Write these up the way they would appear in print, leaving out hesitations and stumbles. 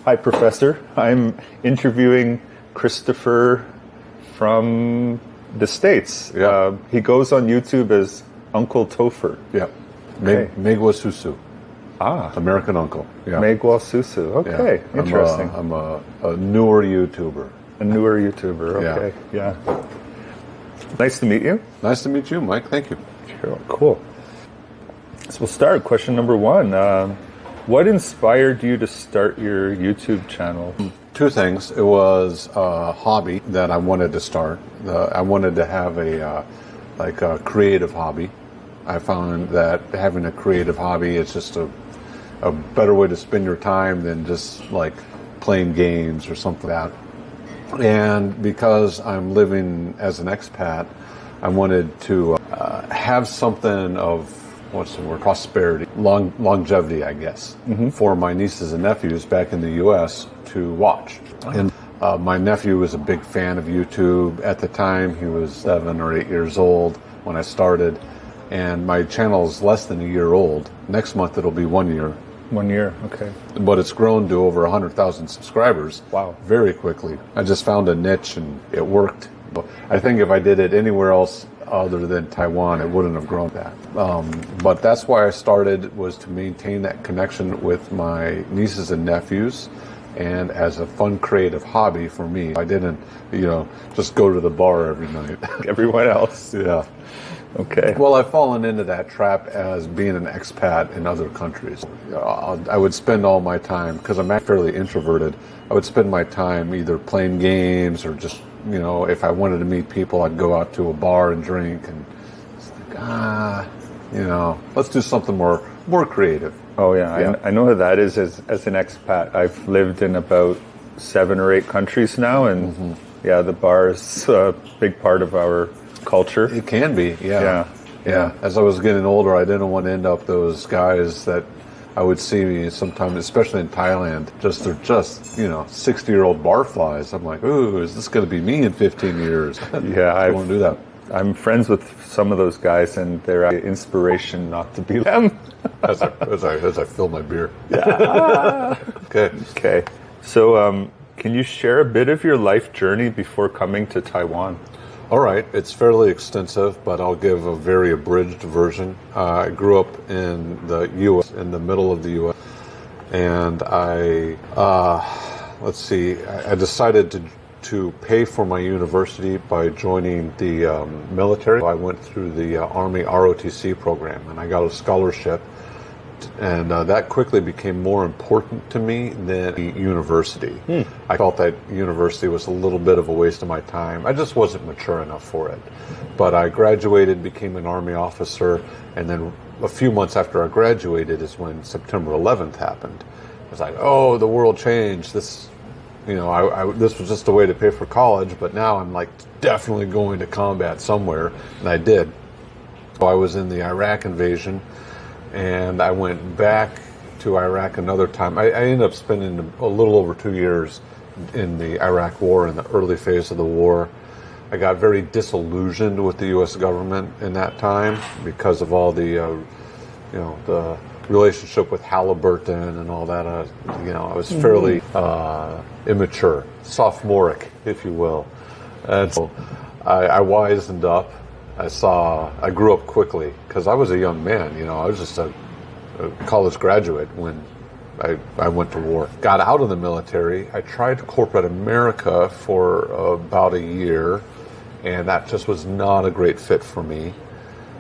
Hi, Professor. I'm interviewing Christopher from the States. Yeah. He goes on YouTube as Uncle Topher. Yeah. Okay.美国叔叔. American uncle. Yeah.美国叔叔. Okay. Yeah. Interesting. I'm a newer YouTuber. A newer YouTuber. Okay. Yeah. Nice to meet you. Nice to meet you, Mike. Thank you. Sure. Cool. So we'll start. Question number one. What inspired you to start your YouTube channel? Two things. It was a hobby that I wanted to start. I wanted to have a creative hobby. I found that having a creative hobby is just a better way to spend your time than just like playing games or something like that. And because I'm living as an expat, I wanted to have something of, what's the word, prosperity, longevity, I guess, for my nieces and nephews back in the U.S. to watch. And my nephew was a big fan of YouTube. At the time, he was 7 or 8 years old when I started. And my channel is less than a year old. Next month, it'll be 1 year. 1 year, okay. But it's grown to over 100,000 subscribers. Wow. Very quickly. I just found a niche and it worked. I think if I did it anywhere else other than Taiwan, it wouldn't have grown that. But that's why I started, was to maintain that connection with my nieces and nephews, and as a fun creative hobby for me. I didn't, just go to the bar every night. Everyone else. Yeah. Okay. Well, I've fallen into that trap as being an expat in other countries. I would spend all my time, because I'm fairly introverted, I would spend my time either playing games or just, if I wanted to meet people, I'd go out to a bar and drink, and it's like, let's do something more creative. Oh, yeah. I know how that is as an expat. I've lived in about 7 or 8 countries now, and the bar is a big part of our culture. It can be, yeah. As I was getting older, I didn't want to end up those guys that I would see sometimes, especially in Thailand. They're just 60-year-old barflies. I'm like, ooh, is this going to be me in 15 years? I won't do that. I'm friends with some of those guys, and they're inspiration not to be them. as I fill my beer. Yeah. Okay. So, can you share a bit of your life journey before coming to Taiwan? All right. It's fairly extensive, but I'll give a very abridged version. I grew up in the U.S., in the middle of the U.S., and I decided to pay for my university by joining the military. I went through the Army ROTC program, and I got a scholarship. And that quickly became more important to me than the university. I felt that university was a little bit of a waste of my time. I just wasn't mature enough for it. But I graduated, became an Army officer, and then a few months after I graduated is when September 11th happened. I was like, oh, the world changed. This was just a way to pay for college, but now I'm like definitely going to combat somewhere, and I did. So I was in the Iraq invasion, and I went back to Iraq another time. I ended up spending a little over 2 years in the Iraq war, in the early phase of the war. I got very disillusioned with the U.S. government in that time because of all the, the relationship with Halliburton and all that. I was fairly immature, sophomoric, if you will. And so I wisened up. I grew up quickly because I was a young man. I was just a college graduate when I went to war. Got out of the military. I tried corporate America for about a year, and that just was not a great fit for me.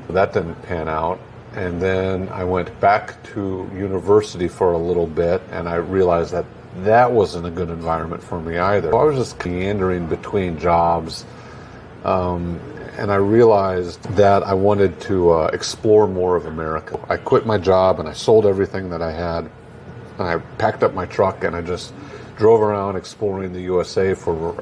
That didn't pan out. And then I went back to university for a little bit, and I realized that wasn't a good environment for me either. So I was just meandering between jobs. And I realized that I wanted to explore more of America. I quit my job and I sold everything that I had. And I packed up my truck and I just drove around exploring the USA for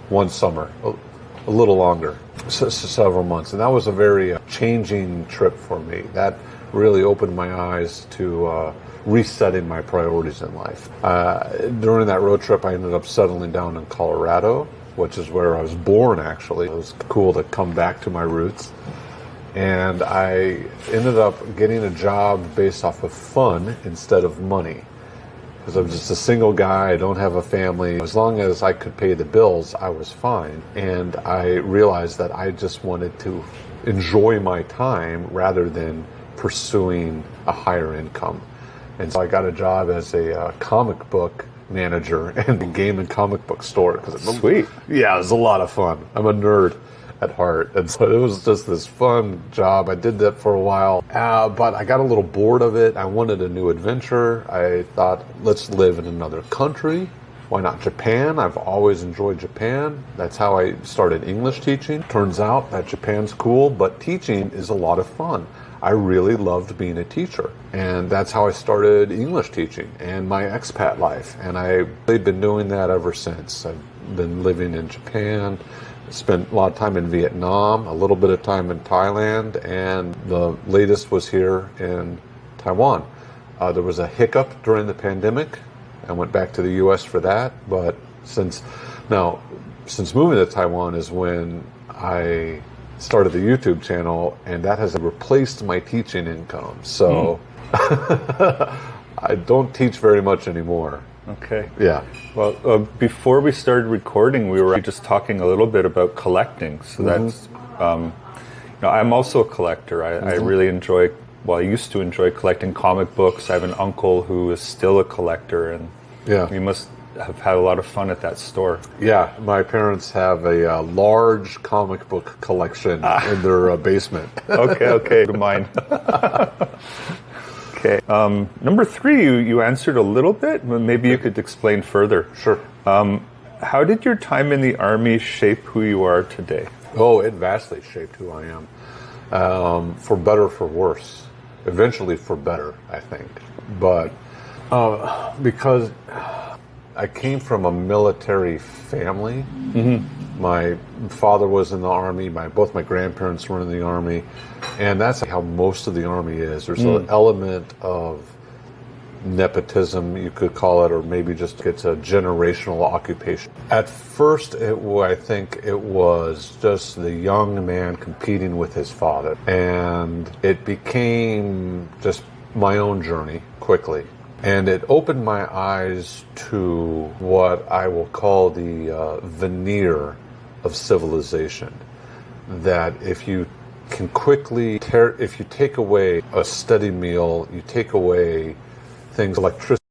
one summer, a little longer, several months. And that was a very changing trip for me. That really opened my eyes to resetting my priorities in life. During that road trip, I ended up settling down in Colorado, which is where I was born, actually. It was cool to come back to my roots. And I ended up getting a job based off of fun instead of money. because I'm just a single guy. I don't have a family. As long as I could pay the bills, I was fine. And I realized that I just wanted to enjoy my time rather than pursuing a higher income. And so I got a job as a comic book manager in the game and comic book store. Sweet. Yeah, it was a lot of fun. I'm a nerd at heart. And so it was just this fun job. I did that for a while, but I got a little bored of it. I wanted a new adventure. I thought, let's live in another country. Why not Japan? I've always enjoyed Japan. That's how I started English teaching. Turns out that Japan's cool, but teaching is a lot of fun. I really loved being a teacher. And that's how I started English teaching and my expat life. And I've been doing that ever since. I've been living in Japan, spent a lot of time in Vietnam, a little bit of time in Thailand, and the latest was here in Taiwan. There was a hiccup during the pandemic. I went back to the U.S. for that, but since moving to Taiwan is when I started the YouTube channel, and that has replaced my teaching income. So I don't teach very much anymore. Okay. Yeah. Well, before we started recording, we were just talking a little bit about collecting. So that's, I'm also a collector. I really enjoy, I used to enjoy collecting comic books. I have an uncle who is still a collector, and you must have had a lot of fun at that store. Yeah, my parents have a large comic book collection in their basement. Okay, mine. Okay. Number 3, you answered a little bit, but maybe you could explain further. Sure. How did your time in the Army shape who you are today? Oh, it vastly shaped who I am. For better, for worse. Eventually for better, I think. But because I came from a military family. My father was in the Army. Both my grandparents were in the Army. And that's how most of the Army is. There's an element of nepotism, you could call it, or maybe just it's a generational occupation. At first, I think it was just the young man competing with his father. And it became just my own journey quickly. And it opened my eyes to what I will call the veneer of civilization. That if you can quickly if you take away a steady meal, you take away things, electricity,